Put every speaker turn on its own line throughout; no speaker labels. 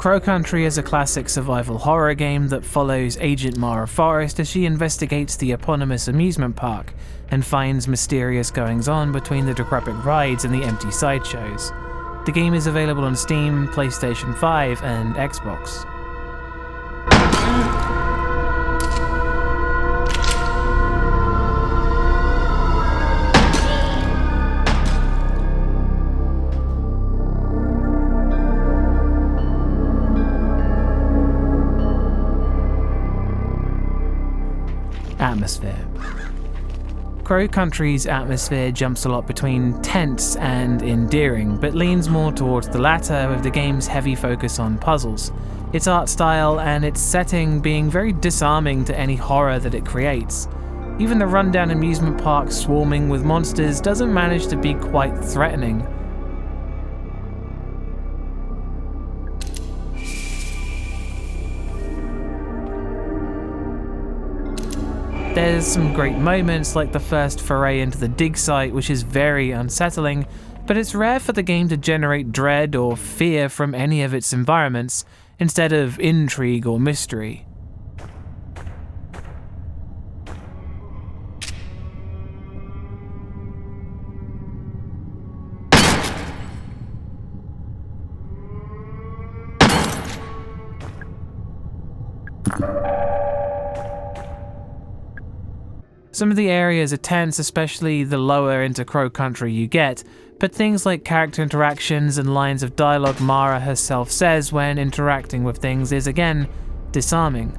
Crow Country is a classic survival horror game that follows Agent Mara Forrest as she investigates the eponymous amusement park and finds mysterious goings-on between the decrepit rides and the empty sideshows. The game is available on Steam, PlayStation 5, and Xbox. Atmosphere. Crow Country's atmosphere jumps a lot between tense and endearing, but leans more towards the latter with the game's heavy focus on puzzles, its art style and its setting being very disarming to any horror that it creates. Even the rundown amusement park swarming with monsters doesn't manage to be quite threatening. There's some great moments like the first foray into the dig site, which is very unsettling, but it's rare for the game to generate dread or fear from any of its environments, instead of intrigue or mystery. Some of the areas are tense, especially the lower into Crow Country you get, but things like character interactions and lines of dialogue Mara herself says when interacting with things is again disarming.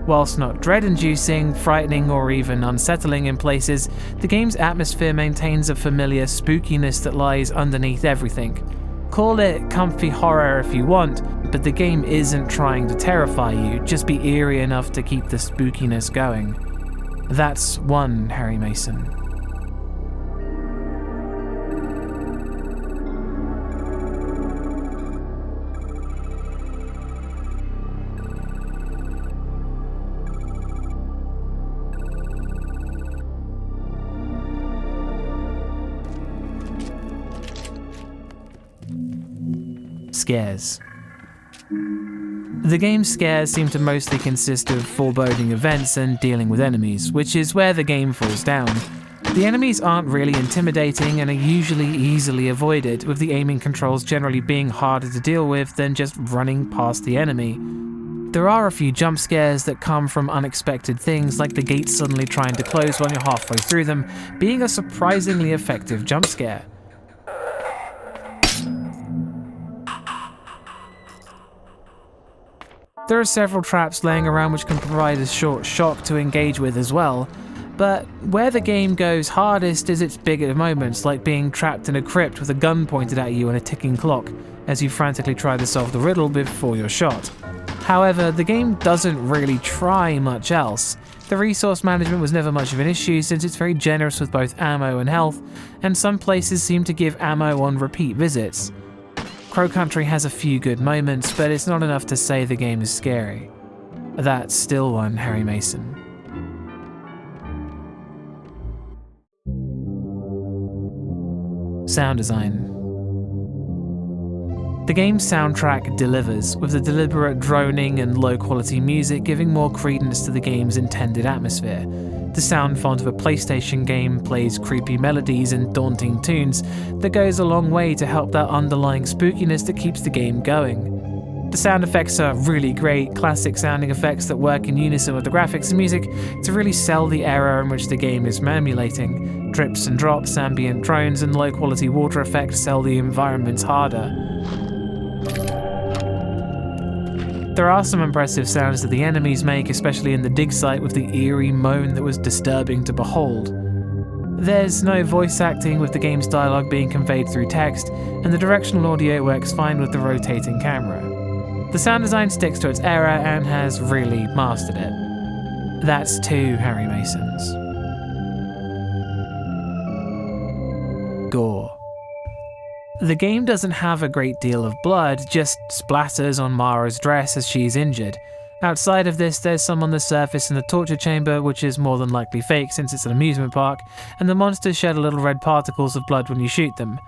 Whilst not dread-inducing, frightening, or even unsettling in places, the game's atmosphere maintains a familiar spookiness that lies underneath everything. Call it comfy horror if you want, but the game isn't trying to terrify you, just be eerie enough to keep the spookiness going. That's one Harry Mason. Scares. The game's scares seem to mostly consist of foreboding events and dealing with enemies, which is where the game falls down. The enemies aren't really intimidating and are usually easily avoided, with the aiming controls generally being harder to deal with than just running past the enemy. There are a few jump scares that come from unexpected things, like the gates suddenly trying to close while you're halfway through them, being a surprisingly effective jump scare. There are several traps laying around which can provide a short shock to engage with as well, but where the game goes hardest is its bigger moments, like being trapped in a crypt with a gun pointed at you and a ticking clock, as you frantically try to solve the riddle before you're shot. However, the game doesn't really try much else. The resource management was never much of an issue since it's very generous with both ammo and health, and some places seem to give ammo on repeat visits. Crow Country has a few good moments, but it's not enough to say the game is scary. That's still one Harry Mason. Sound design. The game's soundtrack delivers, with the deliberate droning and low-quality music giving more credence to the game's intended atmosphere. The sound font of a PlayStation game plays creepy melodies and daunting tunes that goes a long way to help that underlying spookiness that keeps the game going. The sound effects are really great, classic sounding effects that work in unison with the graphics and music to really sell the era in which the game is emulating. Drips and drops, ambient drones, and low-quality water effects sell the environments harder. There are some impressive sounds that the enemies make, especially in the dig site with the eerie moan that was disturbing to behold. There's no voice acting, with the game's dialogue being conveyed through text, and the directional audio works fine with the rotating camera. The sound design sticks to its era and has really mastered it. That's two Harry Masons. Gore. The game doesn't have a great deal of blood, just splatters on Mara's dress as she's injured. Outside of this, there's some on the surface in the torture chamber, which is more than likely fake since it's an amusement park, and the monsters shed little red particles of blood when you shoot them.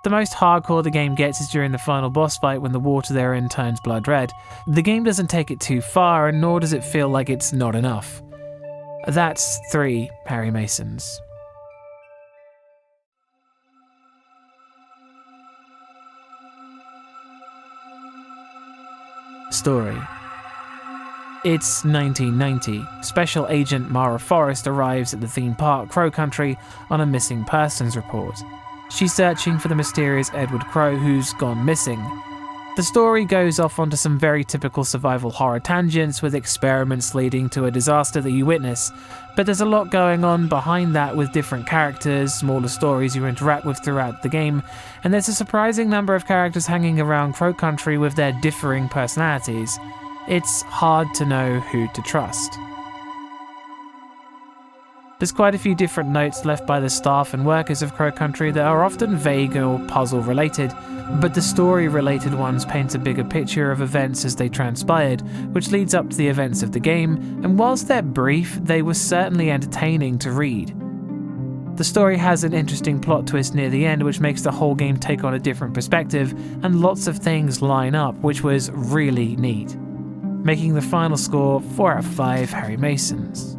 The most hardcore the game gets is during the final boss fight when the water therein turns blood red. The game doesn't take it too far, and nor does it feel like it's not enough. That's 3 Harry Masons. Story. It's 1990. Special Agent Mara Forrest arrives at the theme park Crow Country on a missing persons report. She's searching for the mysterious Edward Crow who's gone missing. The story goes off onto some very typical survival horror tangents with experiments leading to a disaster that you witness, but there's a lot going on behind that with different characters, smaller stories you interact with throughout the game, and there's a surprising number of characters hanging around Crow Country with their differing personalities. It's hard to know who to trust. There's quite a few different notes left by the staff and workers of Crow Country that are often vague or puzzle related, but the story related ones paint a bigger picture of events as they transpired, which leads up to the events of the game, and whilst they're brief, they were certainly entertaining to read. The story has an interesting plot twist near the end which makes the whole game take on a different perspective, and lots of things line up, which was really neat, making the final score 4 out of 5 Harry Masons.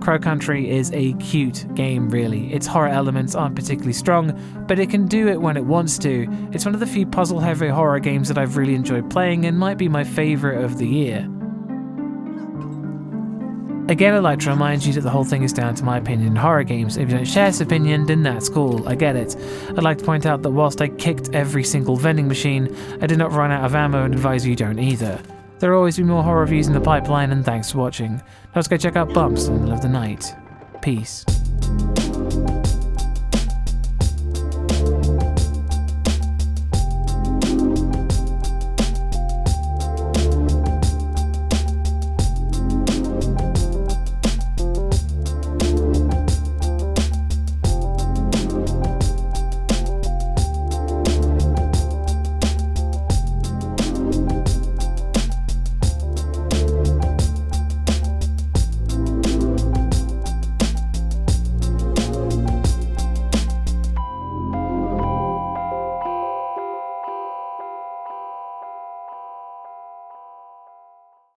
Crow Country is a cute game really. Its horror elements aren't particularly strong, but it can do it when it wants to. It's one of the few puzzle-heavy horror games that I've really enjoyed playing and might be my favourite of the year. Again, I'd like to remind you that the whole thing is down to my opinion in horror games. If you don't share this opinion, then that's cool, I get it. I'd like to point out that whilst I kicked every single vending machine, I did not run out of ammo and advise you don't either. There will always be more horror reviews in the pipeline, and thanks for watching. Now let's go check out Bumps in the middle of the night. Peace.